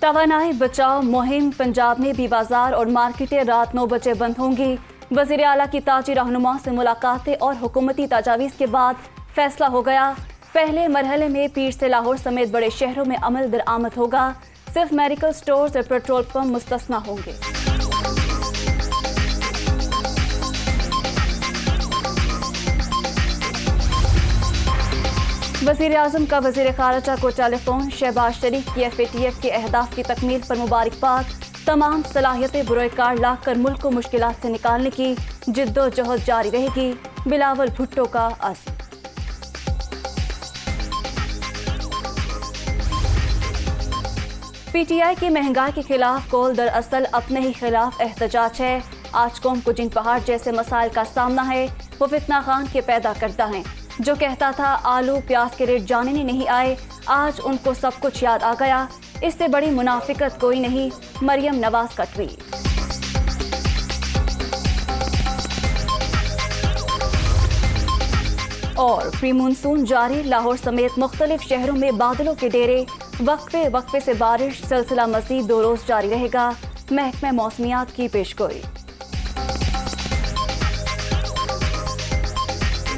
तवानाई बचाओ मुहिम। पंजाब में भी बाजार और मार्केटें रात 9 बजे बंद होंगी। वज़ीर आला की ताजी रहनुमा से मुलाकातें और हुकूमती तजावीज़ के बाद फैसला हो गया। पहले मरहले में पीर से लाहौर समेत बड़े शहरों में अमल दरामद होगा। सिर्फ मेडिकल स्टोर्स और पेट्रोल पंप मुस्तस्ना होंगे। वज़ीर आज़म का वज़ीर ख़ारिजा को टेलीफोन। शहबाज शरीफ की FATF के अहदाफ की तकमील पर मुबारकबाद। तमाम सलाहियतें बुरोकार लाख कर मुल्क को मुश्किलात से निकालने की जिद्दोजहद जारी रहेगी। बिलावल भुट्टो का अज़्म। PTI की महंगाई के खिलाफ कौल दरअसल अपने ही खिलाफ एहतजाज है। आज कौम को जिन पहाड़ जैसे मसाइल का सामना है वो फितना खान के पैदा करता है, जो कहता था आलू प्याज के रेट जानने नहीं आए, आज उनको सब कुछ याद आ गया। इससे बड़ी मुनाफिकत कोई नहीं। मरियम नवाज का ट्वीट। और प्री मानसून जारी। लाहौर समेत मुख्तलिफ शहरों में बादलों के डेरे। वक्फे से बारिश सिलसिला मज़ीद 2 रोज़ जारी रहेगा। महकमा मौसमियात की पेशगोई।